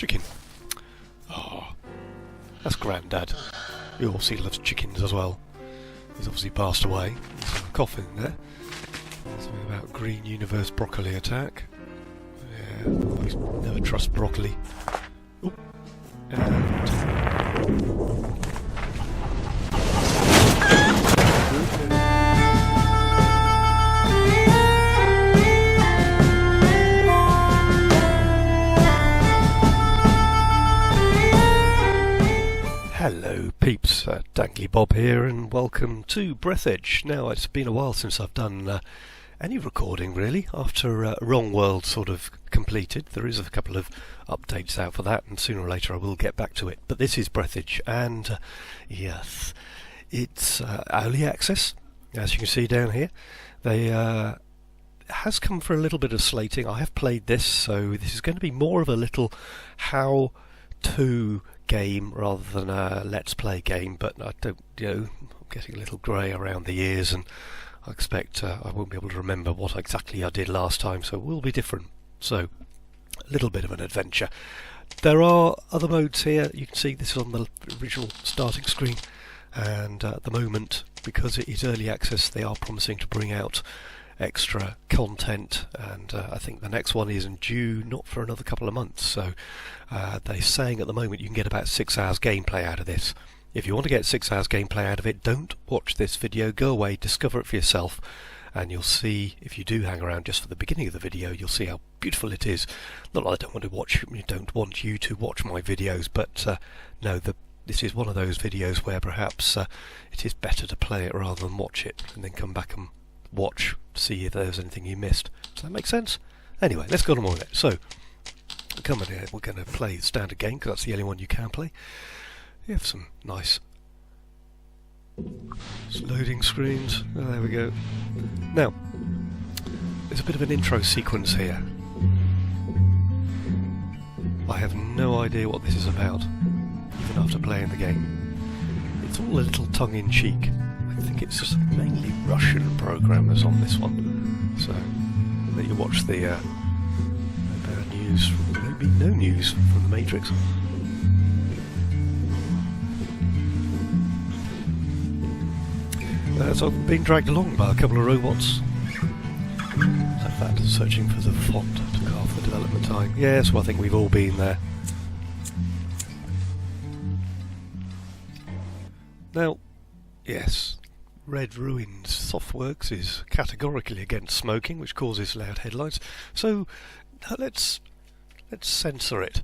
chicken. Oh, that's Grandad. He also loves chickens as well. He's obviously passed away. There's a coffin there. Something about green universe broccoli attack. Yeah, always never trust broccoli. Oop. And hello peeps, Dangly Bob here and welcome to Breathedge. Now it's been a while since I've done any recording really, after Wrong World sort of completed. There is a couple of updates out for that and sooner or later I will get back to it. But this is Breathedge and yes, it's early access, as you can see down here. They has come for a little bit of slating. I have played this, so this is going to be more of a little how-to game rather than a let's play game, but I don't, I'm getting a little grey around the ears and I expect I won't be able to remember what exactly I did last time, so it will be different. So, a little bit of an adventure. There are other modes here. You can see this is on the original starting screen, and at the moment, because it is early access, they are promising to bring out extra content, and I think the next one isn't due not for another couple of months, so they're saying at the moment you can get about 6 hours gameplay out of this. If you want to get 6 hours gameplay out of it, don't watch this video, go away, discover it for yourself, and you'll see, if you do hang around just for the beginning of the video, you'll see how beautiful it is. Not that I don't want you to watch my videos, but no, this is one of those videos where perhaps it is better to play it rather than watch it, and then come back and watch, see if there's anything you missed. Does that make sense? Anyway, let's go on with it. So, come in here, we're going to play the standard game, because that's the only one you can play. You have some nice loading screens. Oh, there we go. Now, there's a bit of an intro sequence here. I have no idea what this is about, even after playing the game. It's all a little tongue-in-cheek. I think it's just mainly Russian programmers on this one. So, I'll let you watch the news, maybe no news from the Matrix. So I've been dragged along by a couple of robots. In fact, searching for the font took half the development time. Yes, well I think we've all been there. Now, yes, Red Ruins Softworks is categorically against smoking, which causes loud headlines. So let's censor it.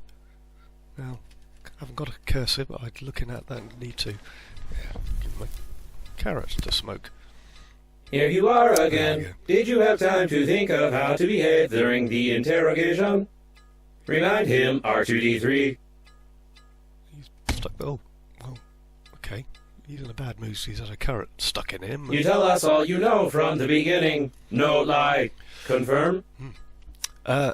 Now, I haven't got a cursor, but I'm looking at that and need to. Yeah, give my carrot to smoke. Here you are again. Did you have time to think of how to behave during the interrogation? Remind him, R2-D3. He's stuck. Oh, well, okay. He's in a bad mood, so he's had a carrot stuck in him. You tell us all you know from the beginning. No lie. Confirm? Okay,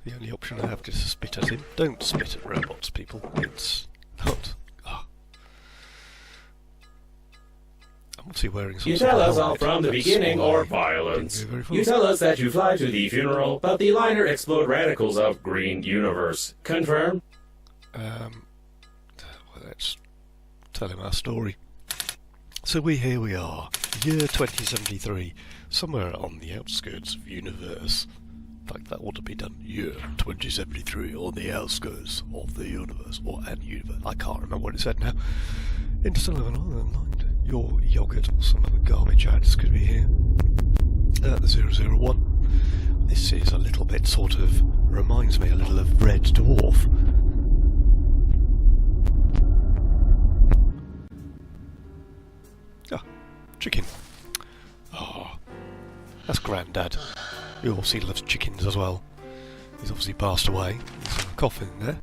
the only option I have is to spit at him. Don't spit at robots, people. It's not. What's he wearing? You tell us all from the beginning or violence. You tell us that you fly to the funeral, but the liner explode radicals of green universe. Confirm? Well, let's tell him our story. So here we are, year 2073, somewhere on the outskirts of universe. In fact, that ought to be done. Year 2073 on the outskirts of the universe, or an universe. I can't remember what it said now. Interstellar Island. Your yogurt or some other garbage ads could be here. The 001. This is a little bit sort of reminds me a little of Red Dwarf. Ah, chicken. Oh, that's Grandad. He also loves chickens as well. He's obviously passed away. There's a coffin there.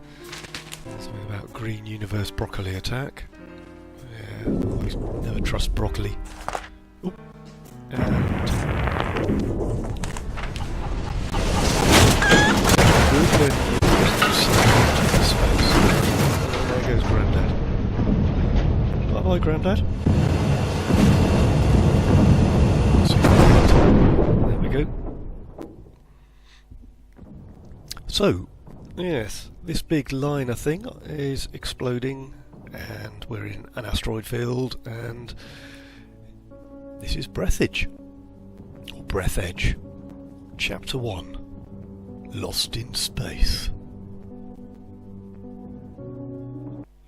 Something about green universe broccoli attack. Yeah, always never trust broccoli. Oop. And there goes Grandad. Bye-bye, Grandad. There we go. So, yes, this big liner thing is exploding, and we're in an asteroid field, and this is Breathedge, or Breathedge, Chapter 1, Lost in Space.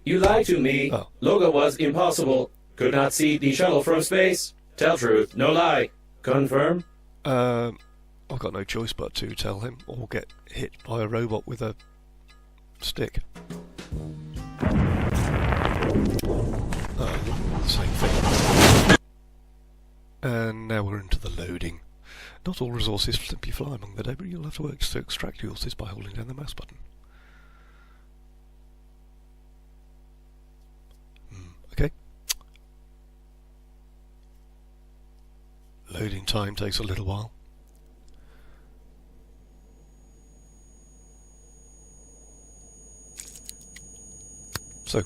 You lied to me. Oh. Logo was impossible. Could not see the shuttle from space. Tell truth, no lie. Confirm? I've got no choice but to tell him, or get hit by a robot with a stick. Same thing. And now we're into the loading. Not all resources simply fly among the debris. You'll have to work to extract resources by holding down the mouse button. Okay. Loading time takes a little while. So,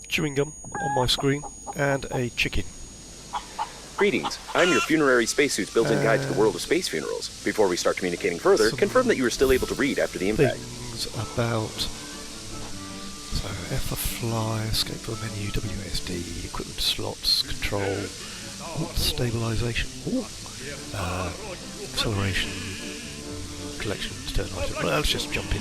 chewing gum on my screen and a chicken. Greetings. I'm your funerary spacesuit's built-in guide to the world of space funerals. Before we start communicating further, confirm that you are still able to read after the impact. Things about... So, F for fly, escape from menu, WSD, equipment slots, control, stabilization, acceleration, collection, turn item. Well, let's just jump in.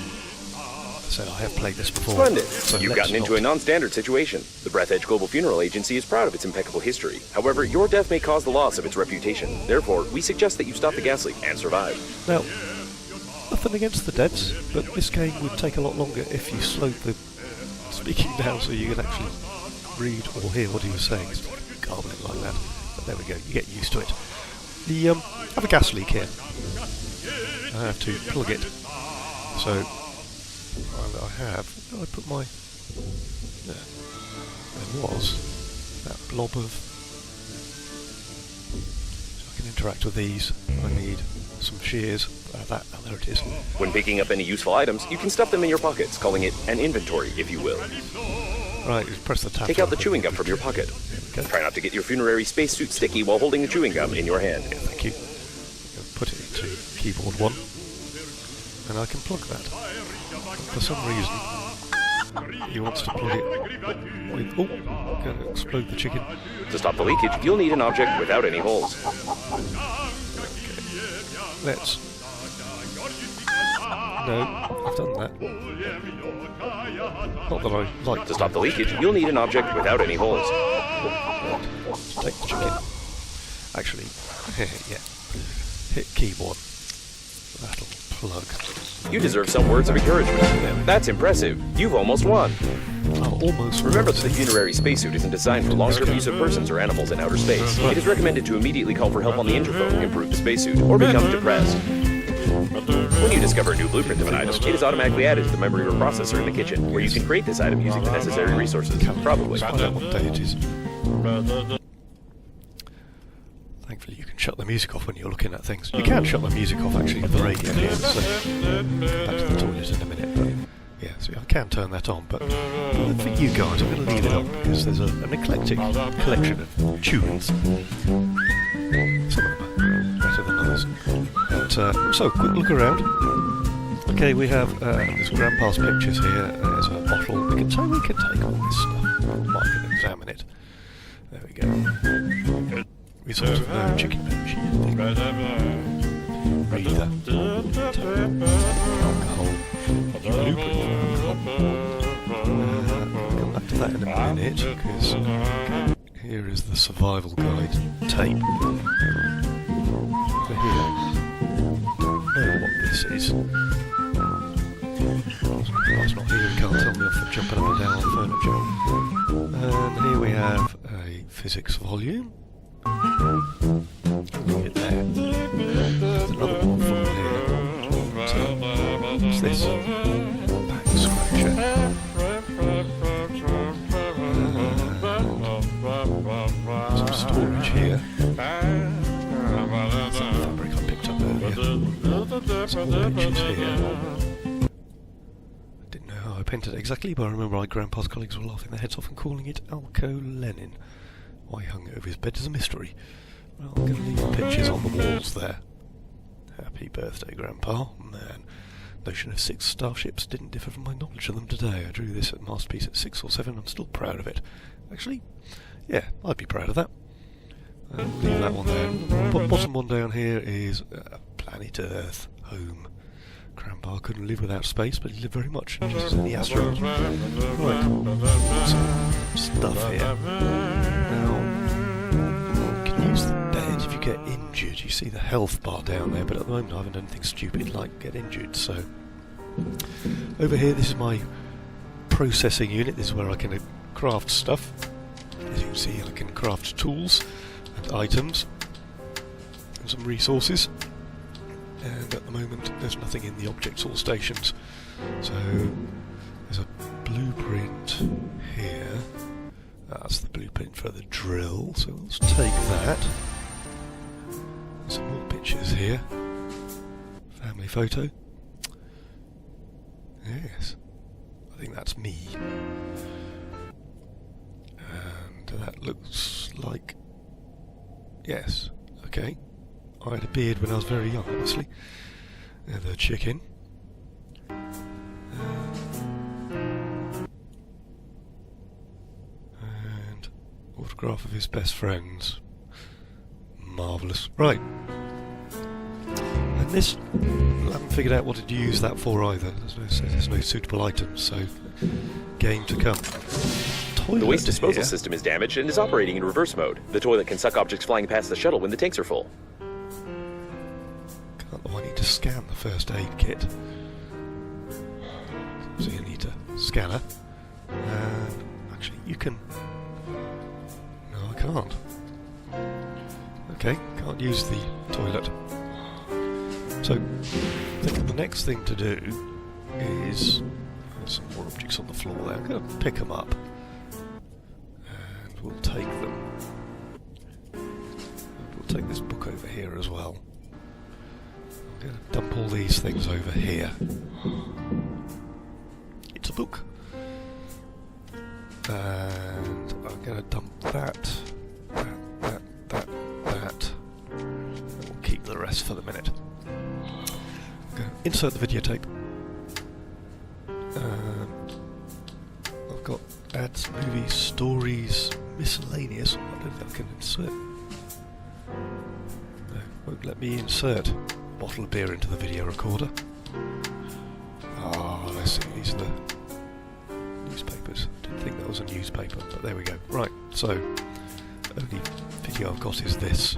So I have played this before. Splendid. So You've gotten into a non-standard situation. The Breathedge Global Funeral Agency is proud of its impeccable history. However, your death may cause the loss of its reputation. Therefore, we suggest that you stop the gas leak and survive. Now, nothing against the deads, but this game would take a lot longer if you slowed the speaking down so you could actually read or hear what he was saying. It's garbling like that. But there we go, you get used to it. The I have a gas leak here. I have to plug it. So I put my... there was that blob of... So I can interact with these. I need some shears. There it is. When picking up any useful items, you can stuff them in your pockets, calling it an inventory, if you will. Right, just press the tab. Take out the chewing gum from your pocket. Try not to get your funerary spacesuit sticky while holding the chewing gum in your hand. Thank you. Put it into keyboard 1, and I can plug that. For some reason, he wants to plug it with... Oh, going to explode the chicken. To stop the leakage, you'll need an object without any holes. Okay. Let's... No, I've done that. Not that I like... To stop the leakage, you'll need an object without any holes. Let's take the chicken. Actually, yeah. Hit keyboard. That'll plug. You deserve some words of encouragement. That's impressive. You've almost won. Almost. Remember that the funerary spacesuit isn't designed for long-term use of persons or animals in outer space. It is recommended to immediately call for help on the interphone, improve the spacesuit, or become depressed. When you discover a new blueprint of an item, it is automatically added to the memory reprocessor in the kitchen, where you can create this item using the necessary resources. Probably. I don't know what day it is. Thankfully you can shut the music off when you're looking at things. You can shut the music off actually with the radio here, so back to the toilet in a minute. But yeah, so I can turn that on, but for you guys I'm going to leave it on because there's an eclectic collection of tunes. Some of them are better than others. But, so, quick look around. Okay, we have there's Grandpa's pictures here. There's a bottle. We can take all this stuff. I can examine it. There we go. Results of no chicken bench. Breather. Alcohol. We'll come back to that in a minute, because here is the survival guide tape. For here. Don't know what this is. It's not here, you can't tell me off for jumping up and down on the furniture. And here we have a physics volume. Leave it there. There's another one from here. So, what's this? Back scratcher. Some storage here. Some fabric I picked up earlier. Some more pictures here. I didn't know how I painted it exactly, but I remember my grandpa's colleagues were laughing their heads off and calling it Alco-Lenin. Why he hung it over his bed is a mystery. Well, I'm going to leave the pictures on the walls there. Happy birthday, Grandpa. Man, notion of 6 starships didn't differ from my knowledge of them today. I drew this at masterpiece at 6 or 7. I'm still proud of it. Actually, yeah, I'd be proud of that. Leave that one there. The bottom one down here is planet Earth, home. Crambar couldn't live without space, but he lived very much just as in the astronauts. Right, some stuff here. Now, you can use the bed if you get injured. You see the health bar down there, but at the moment I haven't done anything stupid like get injured, so... Over here, this is my processing unit. This is where I can craft stuff. As you can see, I can craft tools and items and some resources. And at the moment there's nothing in the objects or stations. So there's a blueprint here. That's the blueprint for the drill, so let's take that. Some more pictures here. Family photo. Yes, I think that's me. And that looks like... Yes, okay. I had a beard when I was very young, obviously. And the chicken. And autograph of his best friends. Marvellous. Right. And this, I haven't figured out what to use that for either. There's no suitable items, so game to come. The waste disposal system is damaged and is operating in reverse mode. The toilet can suck objects flying past the shuttle when the tanks are full. I need to scan the first aid kit. So you need a scanner. And actually, you can... No, I can't. Okay, can't use the toilet. So, I think the next thing to do is... There's some more objects on the floor there. I'm going to pick them up. And we'll take them. And we'll take this book over here as well. I'm going to dump all these things over here. It's a book. And I'm going to dump that. And we'll keep the rest for the minute. I'm going to insert the videotape. I've got ads, movies, stories, miscellaneous. I don't think I can insert. No, won't let me insert a bottle of beer into the video recorder. Ah, I see. These are the newspapers. Didn't think that was a newspaper, but there we go. Right, so only video I've got is this.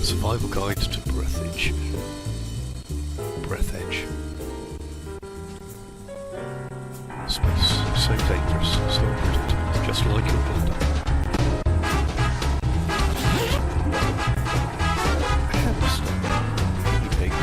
Survival Guide to Breathedge. Breathedge. Space so dangerous, so unpredictable, just like your bladder. Hamster. Guinea pig.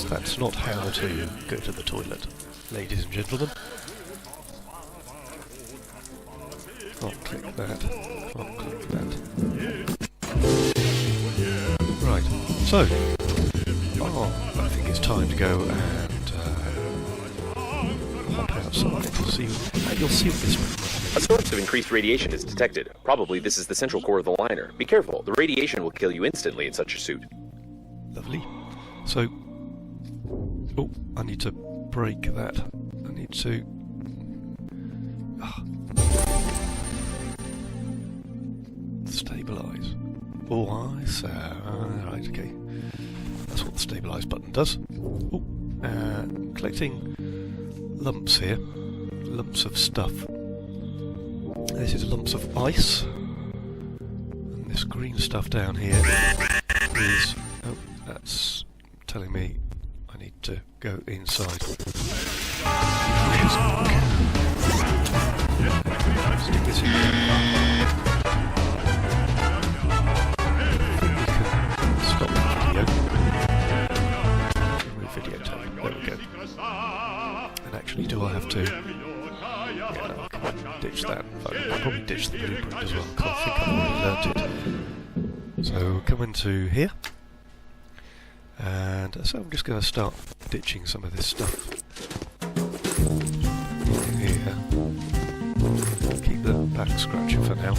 That's not how to go to the toilet, ladies and gentlemen. Can't click that. Can't click that. Right, so I think it's time to go and hop outside to see. You'll see what this one. A source of increased radiation is detected. Probably this is the central core of the liner. Be careful, the radiation will kill you instantly in such a suit. Lovely. So, Oh, I need to break that. I need to... stabilise. Oh, I see. Right, okay. That's what the stabilise button does. Oh, collecting lumps here. Lumps of stuff. This is lumps of ice. And this green stuff down here is... Oh, that's telling me I need to go inside. Stick this in there. Stop the video. Remove video tag. There we go. And actually, do I have to... Yeah, no, I can ditch that. I'll probably ditch the blueprint as well, because I think I've already learnt it. So, come into here. And so I'm just going to start ditching some of this stuff. Here. Keep the back scratcher for now.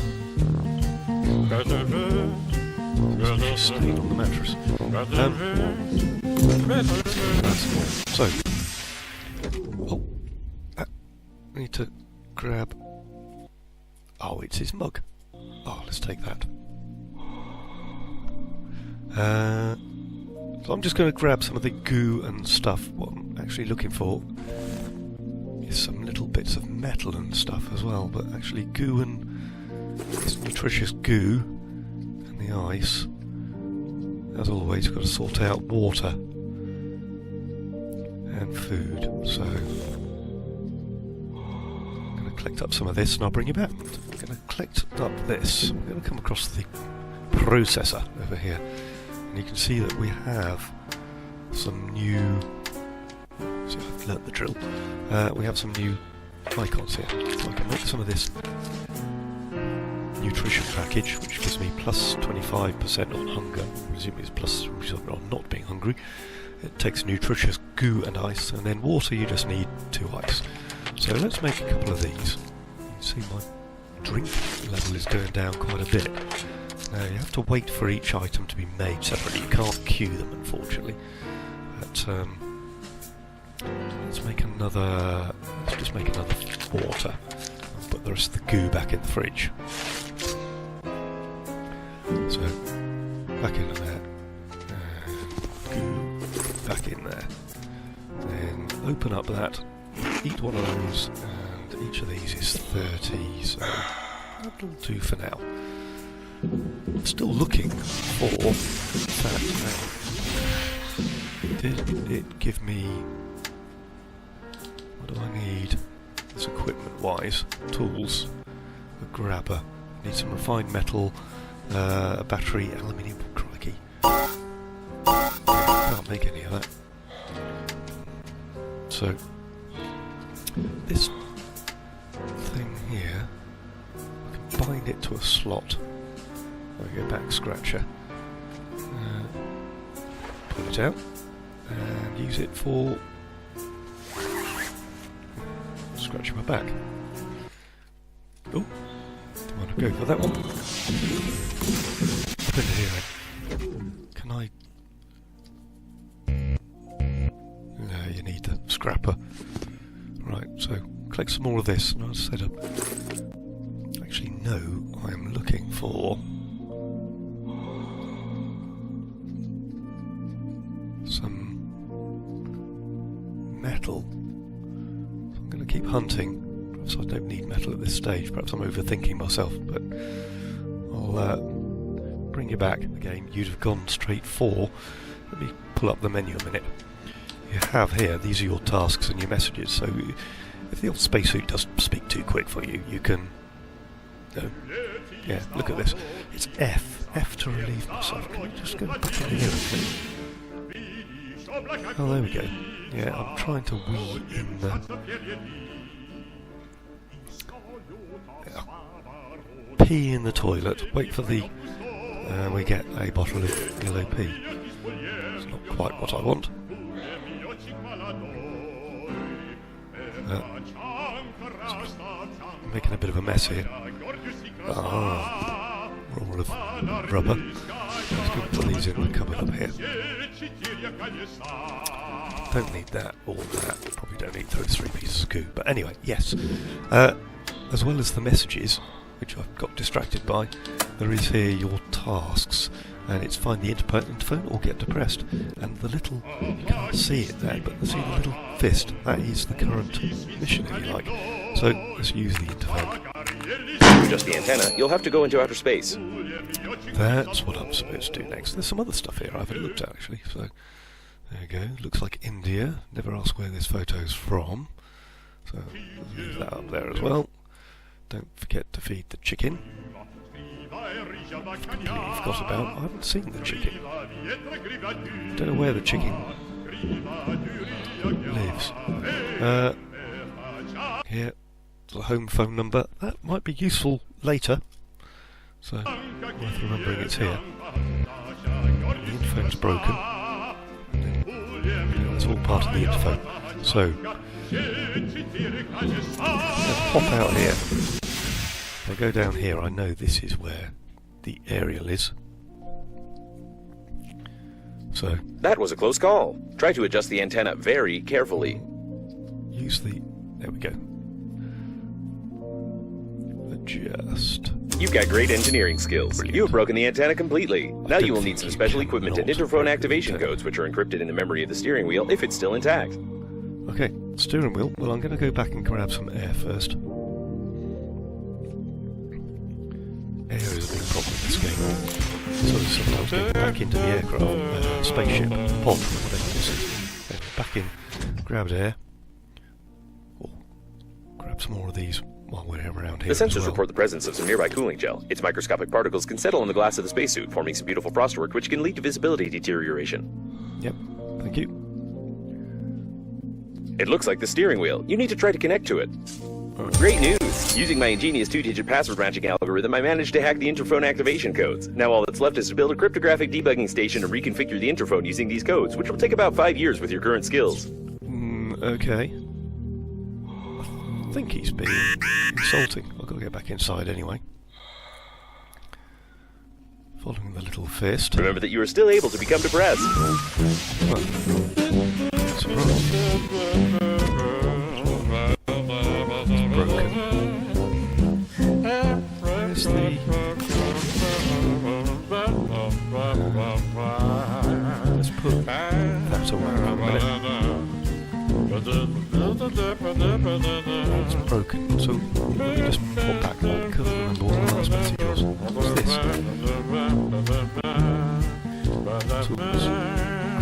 She's stayed on the mattress. So, I need to grab... Oh, it's his mug. Oh, let's take that. So I'm just going to grab some of the goo and stuff. What I'm actually looking for is some little bits of metal and stuff as well, but actually goo and this nutritious goo and the ice. As always, you've got to sort out water and food. So I'm going to collect up some of this and I'll bring you back. I'm going to collect up this. I'm going to come across the processor over here. And you can see that we have some new... So I've learnt the drill. We have some new icons here. So I can make some of this nutrition package, which gives me plus 25% on hunger. I presume it's plus on not being hungry. It takes nutritious goo and ice, and then water you just need 2 ice. So let's make a couple of these. You can see my drink level is going down quite a bit. Now you have to wait for each item to be made separately. You can't queue them, unfortunately. But let's make another. Let's just make another water. I'll put the rest of the goo back in the fridge. So back in there, goo back in there. Then open up that. Eat one of those, and each of these is 30. So that'll do for now. I'm still looking for that. Did it give me... What do I need? This equipment-wise. Tools. A grabber. Need some refined metal. A battery. Aluminium. Crikey. Can't make any of that. So, this thing here, I can bind it to a slot. There we go, back scratcher. Pull it out and use it for scratching my back. Oh, don't want to go for that one. Put it here then. Can I? No, you need the scrapper. Right, so collect some more of this, and I'll set up. Actually, no, I am looking for some metal. So I'm going to keep hunting. Perhaps I don't need metal at this stage. Perhaps I'm overthinking myself, but I'll bring you back again. You'd have gone straight for. Let me pull up the menu a minute. You have here, these are your tasks and your messages, so if the old spacesuit does speak too quick for you, you can... yeah, look at this. It's F. F to relieve myself. Can you just go back in here? Oh, there we go. Yeah, I'm trying to wee in the... Pee in the toilet. Wait for the... we get a bottle of yellow pee. It's not quite what I want. I'm making a bit of a mess here. Ah, roll of rubber. Let's go put these in the cupboard up here. Don't need that or that. Probably don't need those 3 pieces of goo. But anyway, yes. As well as the messages, which I've got distracted by, there is here your tasks. And it's find the interphone or get depressed. And the little, you can't see it there, but see the little fist, that is the current mission, if you like. So let's use the interphone. To adjust the antenna, you'll have to go into outer space. That's what I'm supposed to do next. There's some other stuff here I haven't looked at actually. So there you go. Looks like India. Never ask where this photo's from. So leave that up there as well. Don't forget to feed the chicken. Completely forgot about. I haven't seen the chicken. Don't know where the chicken lives. Here, the home phone number. That might be useful later. So, worth remembering it's here. The interphone's broken. It's all part of the interphone. So, pop out here. If I go down here, I know this is where the aerial is. So that was a close call. Try to adjust the antenna very carefully. Use the... there we go. Adjust. You've got great engineering skills. Brilliant. You have broken the antenna completely. Now you will need some special equipment and interphone activation codes, which are encrypted in the memory of the steering wheel if it's still intact. Okay, steering wheel. Well, I'm going to go back and grab some air first. Air is a big problem in this game. So sometimes getting back into the aircraft, spaceship, pod, whatever this is. Anyway, back in, grabbed air. Or grab some more of these while we're around here. The sensors report the presence of some nearby cooling gel. Its microscopic particles can settle on the glass of the spacesuit, forming some beautiful frostwork which can lead to visibility deterioration. Yep, thank you. It looks like the steering wheel. You need to try to connect to it. Great news! Using my ingenious 2-digit password matching algorithm, I managed to hack the interphone activation codes. Now all that's left is to build a cryptographic debugging station and reconfigure the interphone using these codes, which will take about 5 years with your current skills. Okay. I think he's being insulting. I've got to get back inside anyway. Following the little fist. Remember that you are still able to become depressed. Well, surprise. Broken. Where's the... let's put that away for a minute. It's broken, so let me just pop back. I can't remember what the last message was. What's this? Tools.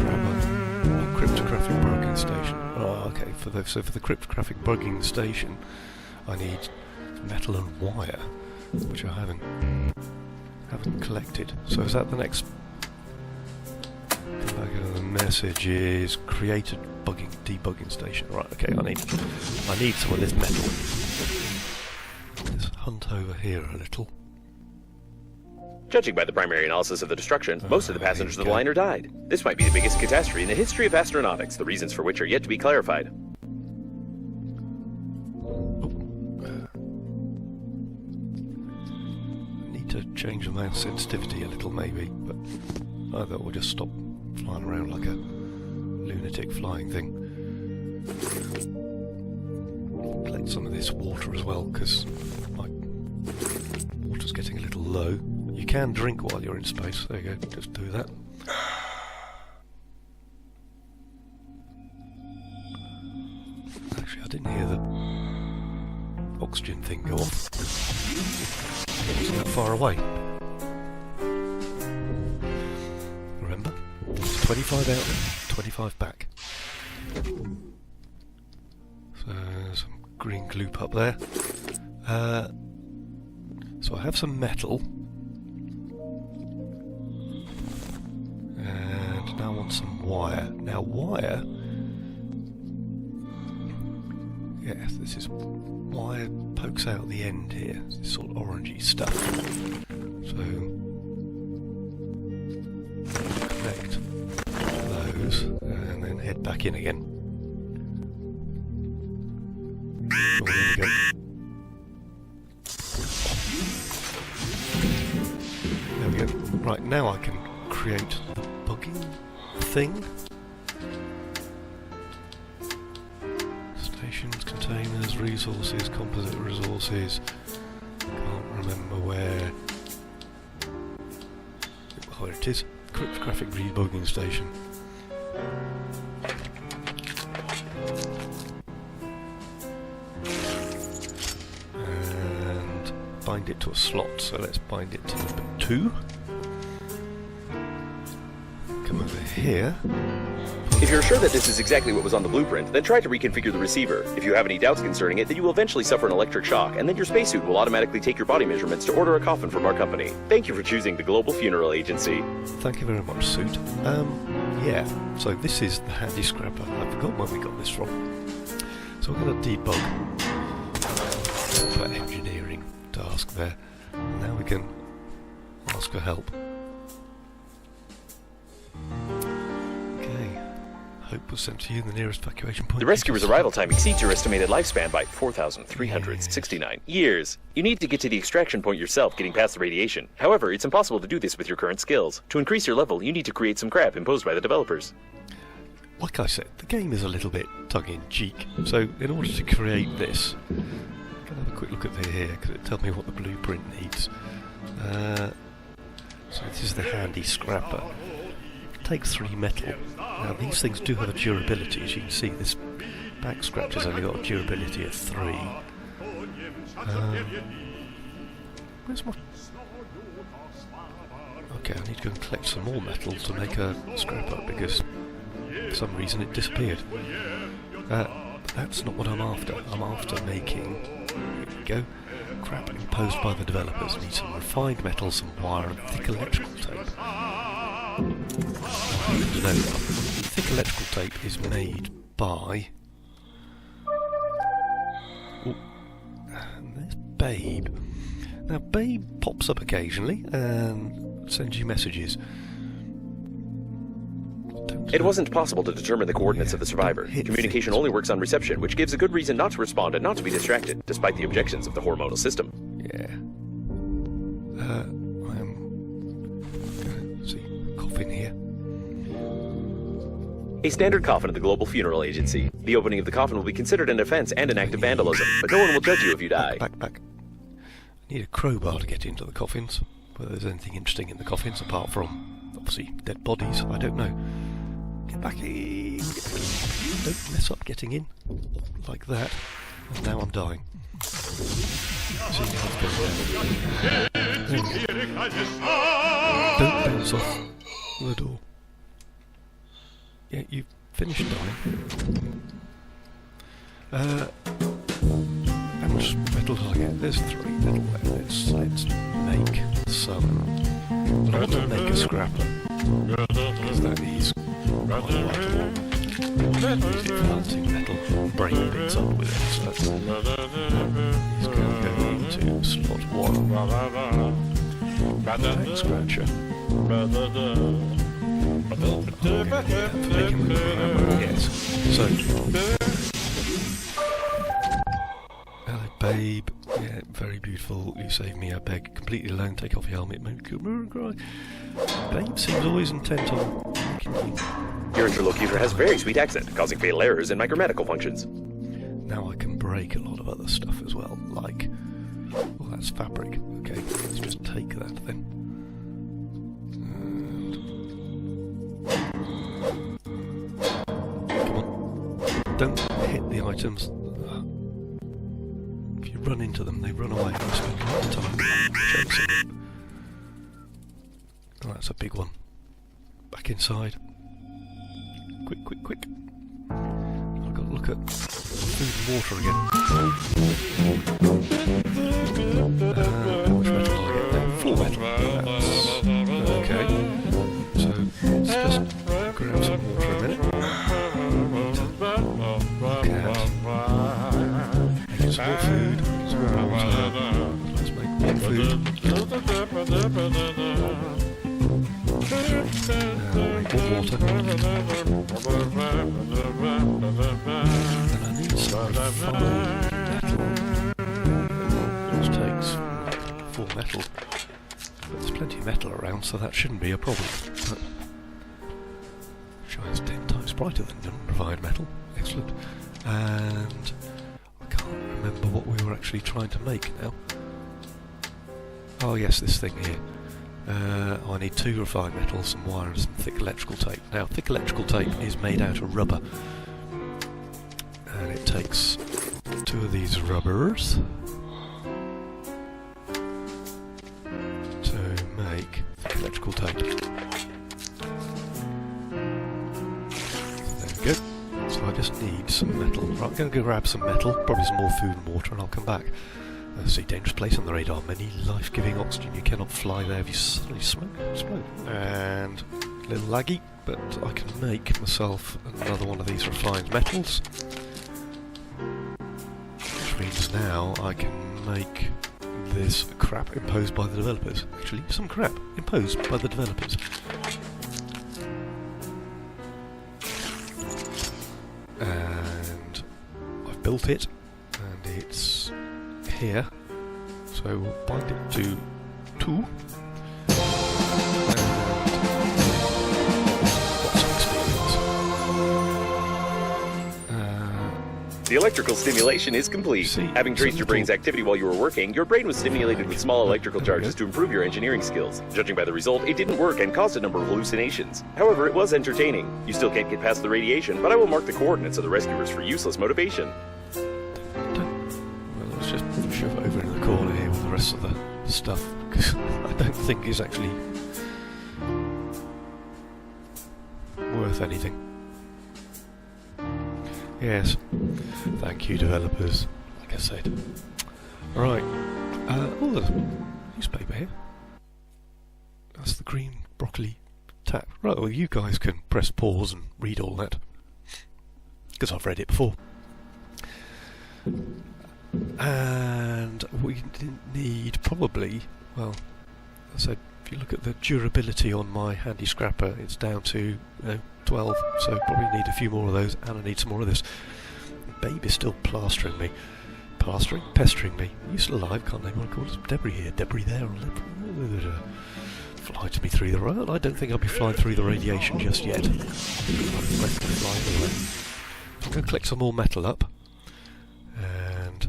Grab a cryptographic bugging station. Oh, okay. So for the cryptographic bugging station, I need metal and wire, which I haven't collected. So is that the next? The message is created debugging station. Right. Okay. I need some of this metal. Let's hunt over here a little. Judging by the primary analysis of the destruction, most of the passengers of the liner died. This might be the biggest catastrophe in the history of astronautics, the reasons for which are yet to be clarified. Need to change the mouse sensitivity a little maybe, but either we'll just stop flying around like a lunatic flying thing. Collect some of this water as well, because my water's getting a little low. You can drink while you're in space. There you go, just do that. Actually, I didn't hear the oxygen thing go off. It wasn't that far away. Remember? It's 25 out there, 25 back. So, some green gloop up there. So I have some metal. And now I want some wire. Now wire... yes, this is... wire pokes out the end here. This sort of orangey stuff. So... connect those and then head back in again. Oh, there we go. There we go. Right, now I can create the bugging thing. Stations, containers, resources, composite resources. Can't remember where. Oh, there it is. Cryptographic rebugging station. And bind it to a slot, so let's bind it to number 2. Come over here. If you're sure that this is exactly what was on the blueprint, then try to reconfigure the receiver. If you have any doubts concerning it, then you will eventually suffer an electric shock, and then your spacesuit will automatically take your body measurements to order a coffin from our company. Thank you for choosing the Global Funeral Agency. Thank you very much, Suit. Yeah, so this is the handy scrapper. I forgot where we got this from. So we're going to debug that engineering task there. Now we can ask for help. Hope was sent to you in the nearest evacuation point. The rescuer's arrival time exceeds your estimated lifespan by 4,369 years. You need to get to the extraction point yourself, getting past the radiation. However, it's impossible to do this with your current skills. To increase your level, you need to create some crap imposed by the developers. Like I said, the game is a little bit tongue-in-cheek, so in order to create this, I'm going to have a quick look at here, because it tells me what the blueprint needs. So this is the handy scrapper. It takes 3 metal. Now these things do have a durability, as you can see. This back scratcher's only got a durability of 3. Where's my... Okay, I need to go and collect some more metal to make a scrapper, because for some reason it disappeared. But that's not what I'm after. I'm after making, here we go, crap imposed by the developers. Need some refined metal, some wire and thick electrical tape. No, thick electrical tape is made by... Ooh, and there's Babe. Now Babe pops up occasionally and sends you messages. It wasn't possible to determine the coordinates of the survivor. Communication only works on reception, which gives a good reason not to respond and not to be distracted, despite the objections of the hormonal system. Yeah. I am going to see a coffin here. A standard coffin at the Global Funeral Agency. The opening of the coffin will be considered an offense and an act of vandalism, but no one will judge you if you die. Back. I need a crowbar to get into the coffins. Whether there's anything interesting in the coffins apart from, obviously, dead bodies, I don't know. Get back in. Don't mess up getting in. Like that. And now I'm dying. Don't bounce off the door. Yeah, you've finished dying. How much metal did I get? There's 3 metal there. Let's make some. But I want to make a scrapper. Because that is quite a lot. Use it for hunting metal, break bits up with it. So it's going to go into slot 1. Tank scratcher. Yes. So, hello, Babe. Yeah, very beautiful. You saved me. I beg. Completely alone. Take off your helmet. Babe seems always intent on making you. Your interlocutor has a very sweet accent, causing fatal errors in my grammatical functions. Now I can break a lot of other stuff as well, like... Well, that's fabric. Okay, let's just take that then. Come on. Don't hit the items. If you run into them, they run away. You spend a lot of time chasing them. Oh, that's a big one. Back inside. Quick. I've got to look at food and water again. How much metal do I get there? 4 metal. That's okay. So let's just grab some water a minute. Look at making some more food, some more water. Let's make more food. Make more water. And I need some refined metal, which takes 4 metal. There's plenty of metal around, so that shouldn't be a problem. But brighter than refined metal. Excellent. And I can't remember what we were actually trying to make now. Oh yes, this thing here. I need 2 refined metals, some wire and some thick electrical tape. Now, thick electrical tape is made out of rubber. And it takes 2 of these rubbers to make thick electrical tape. There we go. So I just need some metal. Right, I'm going to go grab some metal, probably some more food and water, and I'll come back. See, dangerous place on the radar. Many life-giving oxygen. You cannot fly there if you suddenly smoke. And a little laggy, but I can make myself another one of these refined metals. Which means now I can make this crap imposed by the developers. Actually, some crap imposed by the developers. And I've built it, and it's here, so we'll bind it to 2 and got some experience. The electrical stimulation is complete. See, Having traced your brain's little- activity while you were working, your brain was stimulated with small electrical charges to improve your engineering skills. Judging by the result, it didn't work and caused a number of hallucinations. However, it was entertaining. You still can't get past the radiation, but I will mark the coordinates of the rescuers for useless motivation. Let's just shove it over in the corner here with the rest of the stuff, because I don't think it's actually worth anything. Yes, thank you developers, like I said. Right, oh, there's a newspaper here. That's the green broccoli tap. Right, well you guys can press pause and read all that, because I've read it before. And we didn't need probably, well, I said, if you look at the durability on my handy scrapper, it's down to 12, so probably need a few more of those, and I need some more of this. The baby's still pestering me. You still alive? Can't name what I call it. Debris here, debris there, fly to me through the road. I don't think I'll be flying through the radiation just yet. I'm going to collect some more metal up. And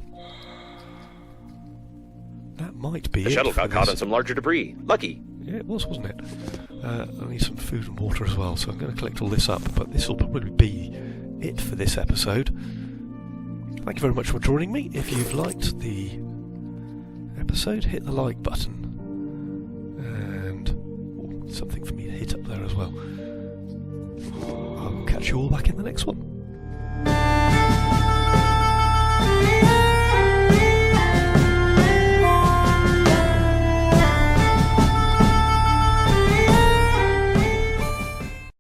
that might be The it. shuttle for got caught this. on some larger debris. Lucky. Yeah, it was, wasn't it? I need some food and water as well, so I'm going to collect all this up, but this will probably be it for this episode. Thank you very much for joining me. If you've liked the episode, hit the like button. And something for me to hit up there as well. I'll catch you all back in the next one.